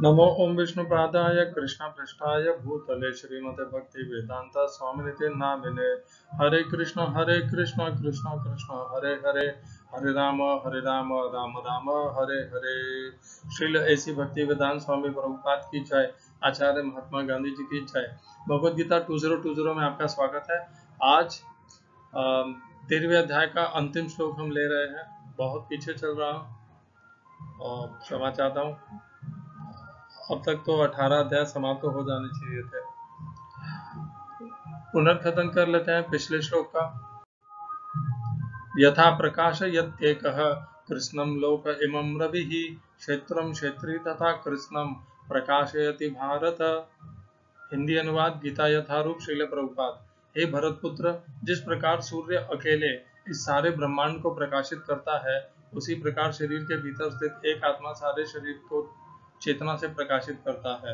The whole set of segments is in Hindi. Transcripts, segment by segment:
नमो ओम विष्णुपादाय कृष्णपृष्ठाय भूतले श्रीमते भक्ति वेदांत स्वामिनिते नामिने। हरे कृष्ण कृष्ण कृष्ण हरे हरे, हरे राम राम राम हरे हरे। श्रील ऐसी भक्ति वेदांत स्वामी प्रभुपाद की जय। आचार्य महात्मा गांधी जी की जय। भगवद गीता 2020 में आपका स्वागत है। आज 13वें अध्याय का अंतिम श्लोक हम ले रहे हैं। बहुत पीछे चल रहा हूँ और क्षमा चाहता हूँ। अब तक तो 18 अध्याय समाप्त हो जाने चाहिए थे। पुनर्कथन कर लेते हैं पिछले श्लोक का। यथा प्रकाश यत्येकः कृष्णं लोक इमं रविः क्षेत्रं क्षेत्री तथा कृष्णं प्रकाशयति भारत। हिंदी अनुवाद गीता यथारूप श्रील प्रभुपाद। हे भरतपुत्र, जिस प्रकार सूर्य अकेले इस सारे ब्रह्मांड को प्रकाशित करता है, उसी प्रकार शरीर के भीतर स्थित एक आत्मा सारे शरीर को चेतना से प्रकाशित करता है।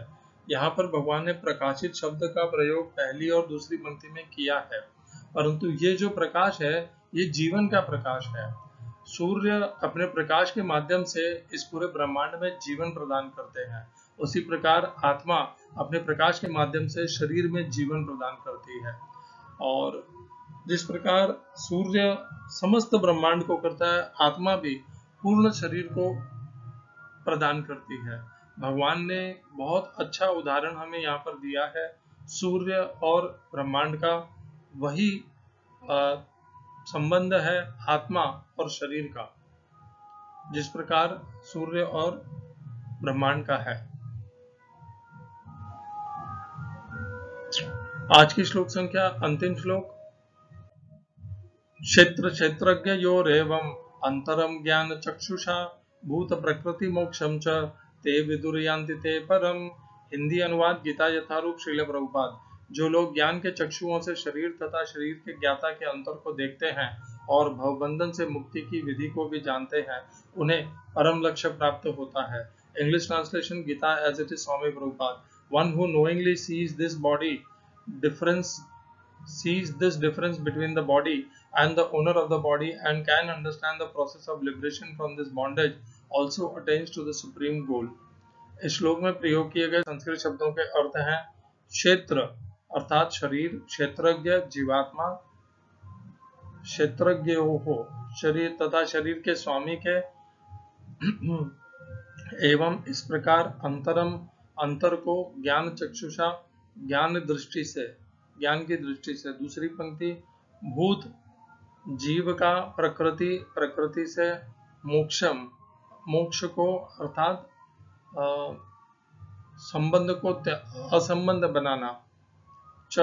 यहाँ पर भगवान ने प्रकाशित शब्द का प्रयोग पहली और दूसरी पंक्ति में किया है, परंतु ये जो प्रकाश है ये जीवन का प्रकाश है। सूर्य अपने प्रकाश के माध्यम से इस पूरे ब्रह्मांड में जीवन प्रदान करते हैं। उसी प्रकार आत्मा अपने प्रकाश के माध्यम से शरीर में जीवन प्रदान करती है। और जिस प्रकार सूर्य समस्त ब्रह्मांड को करता है, आत्मा भी पूर्ण शरीर को प्रदान करती है। भगवान ने बहुत अच्छा उदाहरण हमें यहाँ पर दिया है सूर्य और ब्रह्मांड का। वही संबंध है आत्मा और शरीर का, जिस प्रकार सूर्य और ब्रह्मांड का है। आज की श्लोक संख्या, अंतिम श्लोक। क्षेत्र क्षेत्रज्ञ योरेवम् अंतरम ज्ञान चक्षुषा भूत प्रकृति मोक्षम च ते विदुर्यान्ति ते परम। हिंदी अनुवाद गीता यथारूप श्रील प्रभुपाद। जो लोग ज्ञान के चक्षुओं से शरीर तथा शरीर के ज्ञाता के अंतर को देखते हैं और भवबंधन से मुक्ति की विधि को भी जानते हैं, उन्हें परम लक्ष्य प्राप्त होता है। English translation Gita as it is Swami Prabhupada. One who knowingly sees this body difference sees this difference between the body and the owner of the body and can understand the process of liberation from this bondage also attains to the supreme goal। इस श्लोक में प्रयोग किए गए संस्कृत शब्दों के अर्थ हैं क्षेत्र अर्थात शरीर, क्षेत्रज्ञ जीवात्मा, क्षेत्रज्ञोः शरीर तथा शरीर के स्वामी के, एवं इस प्रकार अंतरम अंतर को ज्ञान चक्षुषा ज्ञान दृष्टि से, ज्ञान की दृष्टि से। दूसरी पंक्ति भूत जीव का, प्रकृति प्रकृति से, मोक्षम मोक्ष को अर्थात संबंध को असंबंध बनाना, च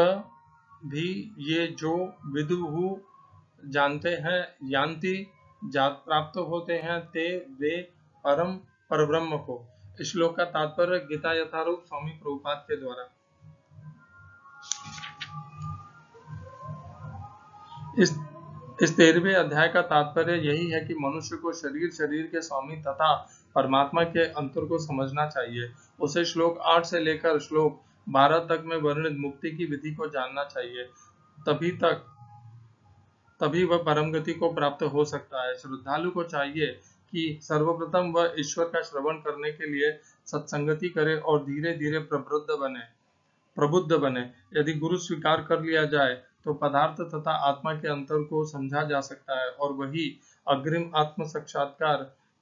भी ये जो विदुहु जानते हैं, यान्ति जात प्राप्त होते हैं, ते वे परम परब्रह्म को। इस श्लोक का तात्पर्य गीता यथारूप स्वामी प्रभुपाद के द्वारा। इस 13वें अध्याय का तात्पर्य यही है कि मनुष्य को शरीर, शरीर के स्वामी तथा परमात्मा के अंतर को समझना चाहिए। उसे श्लोक 8 से लेकर श्लोक 12 तक में वर्णित मुक्ति की विधि को जानना चाहिए। तभी वह परम गति को प्राप्त हो सकता है। श्रद्धालु को चाहिए कि सर्वप्रथम वह ईश्वर का श्रवण करने के लिए सत्संगति करे और धीरे धीरे प्रबुद्ध बने। यदि गुरु स्वीकार कर लिया जाए तो पदार्थ तथा आत्मा के अंतर को समझा जा सकता है और वही अग्रिम आत्म साक्षात्कार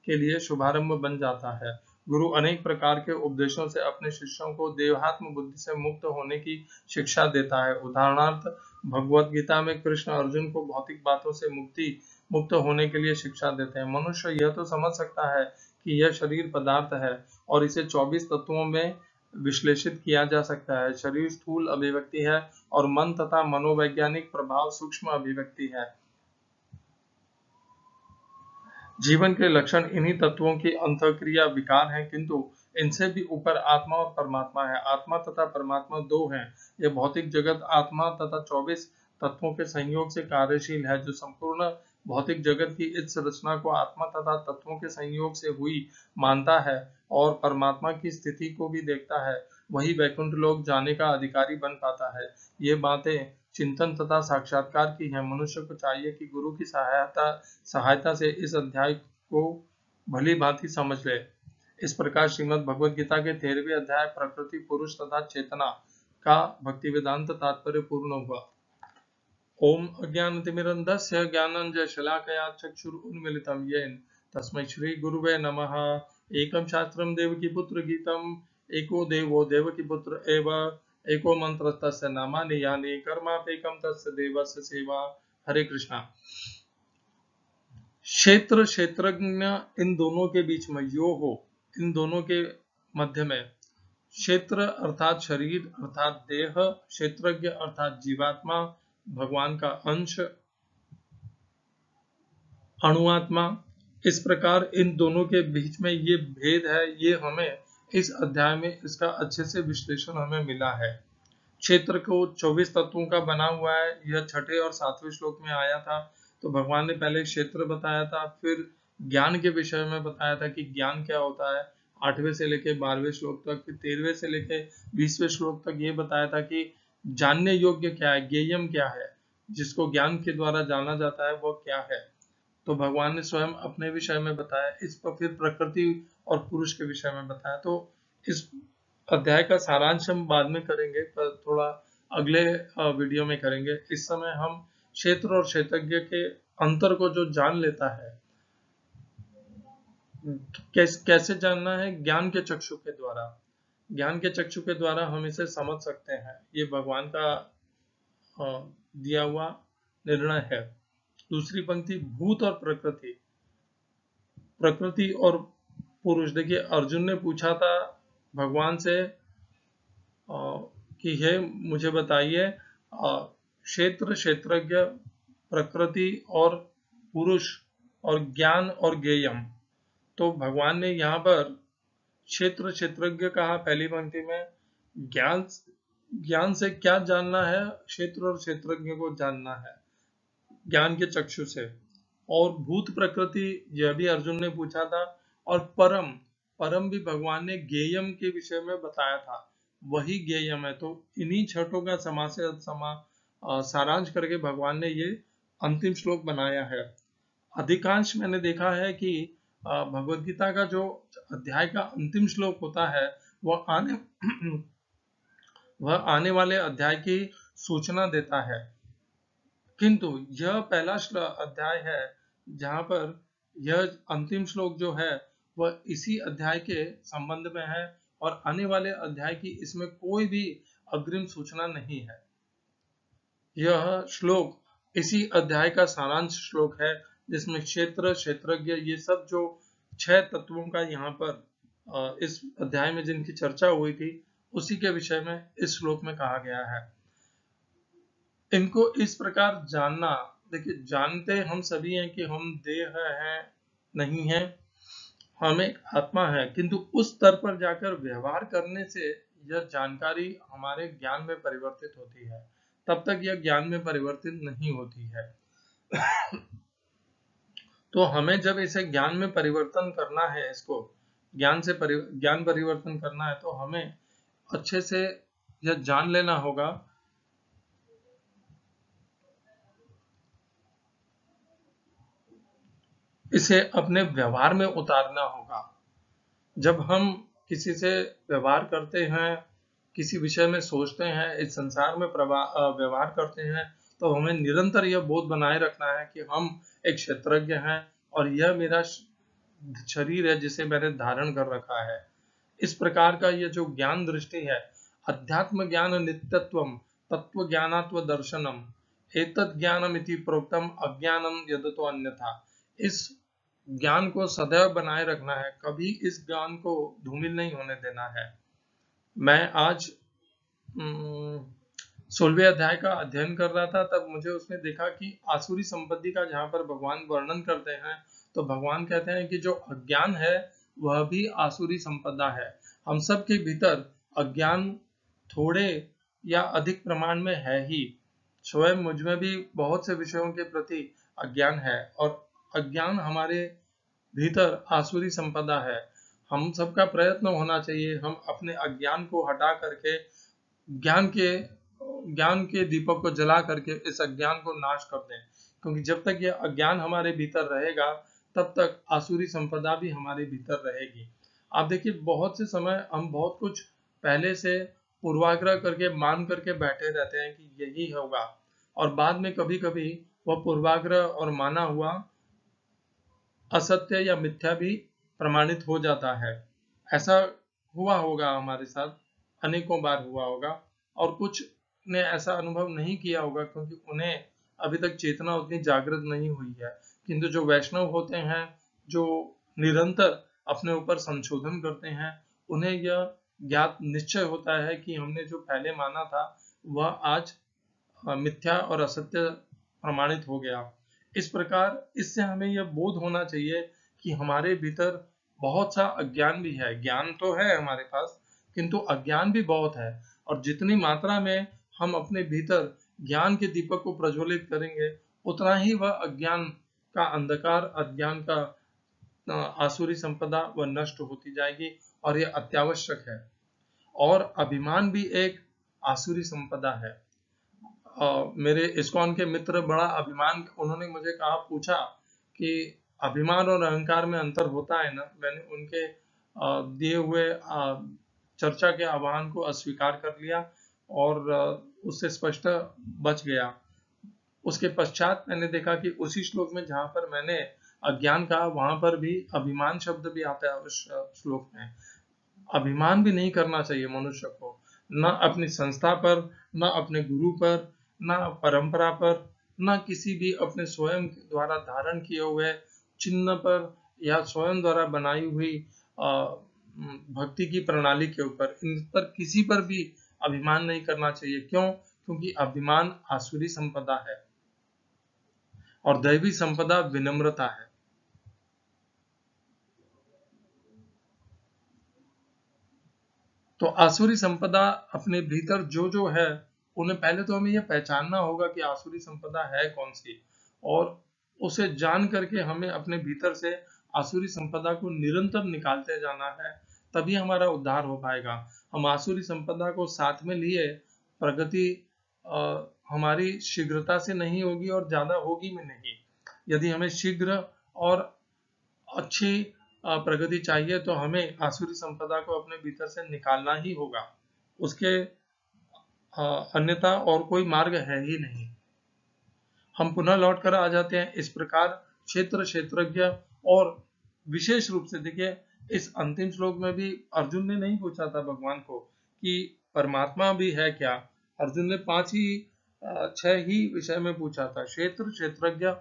के लिए शुभारंभ बन जाता है। गुरु अनेक प्रकार के उपदेशों से अपने शिष्यों को देहात्म बुद्धि से मुक्त होने की शिक्षा देता है। उदाहरणार्थ भगवत गीता में कृष्ण अर्जुन को भौतिक बातों से मुक्त होने के लिए शिक्षा देते हैं। मनुष्य यह तो समझ सकता है कि यह शरीर पदार्थ है और इसे 24 तत्वों में विश्लेषित किया जा सकता है। शरीर स्थूल अभिव्यक्ति है और मन तथा मनोवैज्ञानिक प्रभाव सूक्ष्म अभिव्यक्ति है। जीवन के लक्षण इन्हीं तत्वों की अंतःक्रिया विकार हैं, किंतु इनसे भी ऊपर आत्मा और परमात्मा है। आत्मा तथा परमात्मा दो हैं। यह भौतिक जगत आत्मा तथा 24 तत्वों के संयोग से कार्यशील है। जो संपूर्ण भौतिक जगत की इस रचना को आत्मा तथा तत्वों के संयोग से हुई मानता है और परमात्मा की स्थिति को भी देखता है, वही वैकुंठ लोक जाने का अधिकारी बन पाता है। ये बातें चिंतन तथा साक्षात्कार की है। मनुष्य को चाहिए कि गुरु की सहायता से इस अध्याय को भली भांति समझ ले। इस प्रकार श्रीमद् भगवद गीता के 13वें अध्याय प्रकृति, पुरुष तथा चेतना का भक्ति वेदांत तात्पर्य पूर्ण हुआ। ओम अज्ञानतिमिरन्धस्य ज्ञानाञ्जनशलाकया चक्षुरुन्मीलितं येन तस्मै श्री गुरुवे नमः। एकं शास्त्रं देवकीपुत्र गीतम् एको देवो देवकीपुत्र एव एको मंत्रस्तस्य नामानि यानि कर्मापेकं तस्य देवस्य सेवा। हरे कृष्णा। क्षेत्र क्षेत्रज्ञ इन दोनों के बीच में यो हो, इन दोनों के मध्य में क्षेत्र अर्थात शरीर अर्थात देह, क्षेत्रज्ञ अर्थात जीवात्मा भगवान का अंश अणुआत्मा। इस प्रकार इन दोनों के बीच में ये भेद है, ये हमें इस अध्याय में इसका अच्छे से विश्लेषण हमें मिला है। क्षेत्र को 24 तत्वों का बना हुआ है, यह 6ठे और 7वें श्लोक में आया था। तो भगवान ने पहले क्षेत्र बताया था, फिर ज्ञान के विषय में बताया था कि ज्ञान क्या होता है 8वें से लेके 12वें श्लोक तक, फिर 13वें से लेके 20वें श्लोक तक ये बताया था कि जानने योग्य क्या है, ज्ञेयम क्या है, जिसको ज्ञान के द्वारा जाना जाता है वो क्या है। तो भगवान ने स्वयं अपने विषय में बताया, इस पर फिर प्रकृति और पुरुष के विषय में बताया। तो इस अध्याय का सारांश हम बाद में करेंगे, पर थोड़ा अगले वीडियो में करेंगे। इस समय हम क्षेत्र और क्षेत्रज्ञ के अंतर को जो जान लेता है, कैसे जानना है, ज्ञान के चक्षु के द्वारा। ज्ञान के चक्षु के द्वारा हम इसे समझ सकते हैं, ये भगवान का दिया हुआ निर्णय है। दूसरी पंक्ति भूत और प्रकृति, प्रकृति और पुरुष। देखिए अर्जुन ने पूछा था भगवान से कि हे मुझे बताइए क्षेत्र क्षेत्रज्ञ, प्रकृति और पुरुष और ज्ञान और ज्ञेयम। तो भगवान ने यहाँ पर क्षेत्र क्षेत्रज्ञ कहा पहली पंक्ति में। ज्ञान से क्या जानना है, क्षेत्र और क्षेत्रज्ञ को जानना है ज्ञान के चक्षु से। और भूत प्रकृति यह भी अर्जुन ने पूछा था। और परम, परम भी भगवान ने ज्ञेयम के विषय में बताया था, वही ज्ञेयम है। तो इन्हीं छठों का सारांश करके भगवान ने ये अंतिम श्लोक बनाया है। अधिकांश मैंने देखा है कि भगवद गीता का जो अध्याय का अंतिम श्लोक होता है वह आने वाले अध्याय की सूचना देता है, किंतु यह पहला अध्याय है जहां पर यह अंतिम श्लोक जो है वह इसी अध्याय के संबंध में है और आने वाले अध्याय की इसमें कोई भी अग्रिम सूचना नहीं है। यह श्लोक इसी अध्याय का सारांश श्लोक है, जिसमें क्षेत्र क्षेत्रज्ञ ये सब जो 6 तत्वों का यहाँ पर इस अध्याय में जिनकी चर्चा हुई थी उसी के विषय में इस श्लोक में कहा गया है। इनको इस प्रकार जानना, देखिए जानते हम सभी हैं कि हम देह हैं नहीं है, हम एक आत्मा है, किंतु उस स्तर पर जाकर व्यवहार करने से यह जानकारी हमारे ज्ञान में परिवर्तित होती है, तब तक यह ज्ञान में परिवर्तित नहीं होती है। तो हमें जब इसे ज्ञान में परिवर्तन करना है, इसको ज्ञान परिवर्तन करना है, तो हमें अच्छे से यह जान लेना होगा इसे अपने व्यवहार में उतारना होगा। जब हम किसी से व्यवहार करते हैं, किसी विषय में सोचते हैं, इस संसार में व्यवहार करते हैं, तो हमें निरंतर यह बोध बनाए रखना है कि हम एक क्षेत्रज्ञ हैं और यह मेरा शरीर है जिसे मैंने धारण कर रखा है। इस प्रकार का यह जो ज्ञान दृष्टि है, अध्यात्म ज्ञान नित्यत्वम तत्व ज्ञानात्व दर्शनम एतत् ज्ञानम इति प्रोक्तम अज्ञानम यदतो अन्यथा। इस ज्ञान को सदैव बनाए रखना है, कभी इस ज्ञान को धूमिल नहीं होने देना है। मैं आज 16वें अध्याय का अध्ययन कर रहा था, तब मुझे उसमें देखा कि आसुरी संपत्ति का जहां पर भगवान वर्णन करते हैं, तो भगवान कहते हैं कि जो अज्ञान है वह भी आसुरी संपदा है। हम सब के भीतर अज्ञान थोड़े या अधिक प्रमाण में है ही। स्वयं मुझ में भी बहुत से विषयों के प्रति अज्ञान है और अज्ञान हमारे भीतर आसुरी संपदा है। हम सबका प्रयत्न होना चाहिए, हम अपने अज्ञान को हटा करके ज्ञान के दीपक को जला करके इस अज्ञान को नाश कर दें, क्योंकि जब तक यह अज्ञान हमारे भीतर रहेगा तब तक आसुरी संपदा भी हमारे भीतर रहेगी। आप देखिए बहुत से समय हम बहुत कुछ पहले से पूर्वाग्रह करके मान करके बैठे रहते हैं कि यही होगा, और बाद में कभी कभी वह पूर्वाग्रह और माना हुआ असत्य या मिथ्या भी प्रमाणित हो जाता है। ऐसा हुआ होगा हमारे साथ, अनेकों बार हुआ होगा, और कुछ ने ऐसा अनुभव नहीं किया होगा क्योंकि उन्हें अभी तक चेतना उतनी जागृत नहीं हुई है। किंतु जो वैष्णव होते हैं, जो निरंतर अपने ऊपर संशोधन करते हैं, उन्हें यह ज्ञात निश्चय होता है कि हमने जो पहले माना था वह आज मिथ्या और असत्य प्रमाणित हो गया। इस प्रकार इससे हमें यह बोध होना चाहिए कि हमारे भीतर बहुत सा अज्ञान भी है। ज्ञान तो है हमारे पास, किंतु अज्ञान भी बहुत है, और जितनी मात्रा में हम अपने भीतर ज्ञान के दीपक को प्रज्वलित करेंगे, उतना ही वह अज्ञान का अंधकार, अज्ञान का आसुरी संपदा वह नष्ट होती जाएगी, और यह अत्यावश्यक है। और अभिमान भी एक आसुरी संपदा है। मेरे इस्कॉन के मित्र बड़ा अभिमान, उन्होंने मुझे कहा, पूछा कि अभिमान और अहंकार में अंतर होता है ना। मैंने उनके दिए हुए चर्चा के आह्वान को अस्वीकार कर लिया और उससे स्पष्ट बच गया। उसके पश्चात मैंने देखा कि उसी श्लोक में जहां पर मैंने अज्ञान कहा, वहां पर भी अभिमान शब्द भी आता है उस श्लोक में। अभिमान भी नहीं करना चाहिए मनुष्य को, न अपनी संस्था पर, न अपने गुरु पर, न परंपरा पर, न किसी भी अपने स्वयं द्वारा धारण किए हुए चिन्ह पर, या स्वयं द्वारा बनाई हुई भक्ति की प्रणाली के ऊपर, इन पर किसी पर भी अभिमान नहीं करना चाहिए। क्यों? क्योंकि अभिमान आसुरी संपदा है और दैवी संपदा विनम्रता है। तो आसुरी संपदा अपने भीतर जो जो है, उन्हें पहले तो हमें यह पहचानना होगा कि आसुरी संपदा है कौन सी, और उसे जान करके हमें अपने भीतर से आसुरी संपदा को निरंतर निकालते जाना है, तभी हमारा उद्धार हो पाएगा। हम आसुरी संपदा को साथ में लिए प्रगति हमारी शीघ्रता से नहीं होगी और ज्यादा होगी भी नहीं। यदि हमें शीघ्र और अच्छी प्रगति चाहिए तो हमें आसुरी संपदा को अपने भीतर से निकालना ही होगा। उसके अन्यथा और कोई मार्ग है ही नहीं। हम पुनः लौट कर आ जाते हैं। इस प्रकार क्षेत्र, क्षेत्रज्ञ, और विशेष रूप से देखिए इस अंतिम श्लोक में भी अर्जुन ने नहीं पूछा था भगवान को कि परमात्मा भी है क्या। अर्जुन ने 6 ही विषय में पूछा था, क्षेत्र, क्षेत्रज्ञ,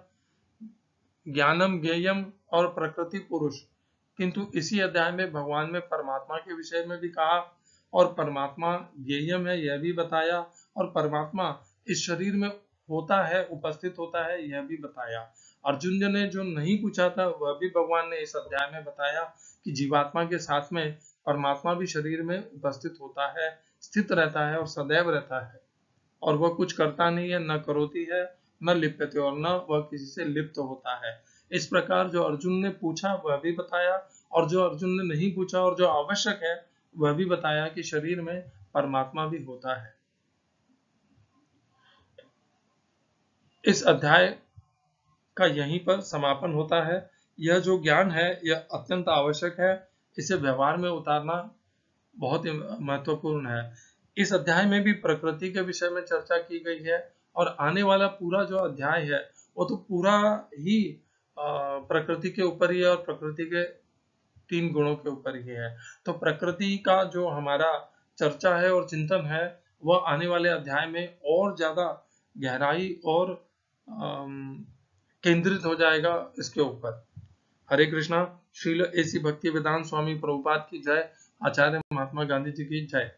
ज्ञानम, ज्ञेयम और प्रकृति पुरुष। किंतु इसी अध्याय में भगवान ने परमात्मा के विषय में भी कहा, और परमात्मा ज्ञेयम है यह भी बताया, और परमात्मा इस शरीर में होता है, उपस्थित होता है, यह भी बताया। अर्जुन ने जो नहीं पूछा था वह भी भगवान ने इस अध्याय में बताया कि जीवात्मा के साथ में परमात्मा भी शरीर में उपस्थित होता है, स्थित रहता है और सदैव रहता है, और वह कुछ करता नहीं है, न करोति है, न लिप्यते, और न वह किसी से लिप्त होता है। इस प्रकार जो अर्जुन ने पूछा वह भी बताया, और जो अर्जुन ने नहीं पूछा और जो आवश्यक है वह भी बताया कि शरीर में परमात्मा भी होता है। इस अध्याय का यहीं पर समापन होता है। यह जो ज्ञान है यह अत्यंत आवश्यक है, इसे व्यवहार में उतारना बहुत ही महत्वपूर्ण है। इस अध्याय में भी प्रकृति के विषय में चर्चा की गई है, और आने वाला पूरा जो अध्याय है वो तो पूरा ही प्रकृति के ऊपर ही है, और प्रकृति के 3 गुणों के ऊपर ही है। तो प्रकृति का जो हमारा चर्चा है और चिंतन है, वह आने वाले अध्याय में और ज्यादा गहराई और केंद्रित हो जाएगा इसके ऊपर। हरे कृष्णा। श्रील एसी भक्ति वेदांत स्वामी प्रभुपाद की जय। आचार्य महात्मा गांधी जी की जय।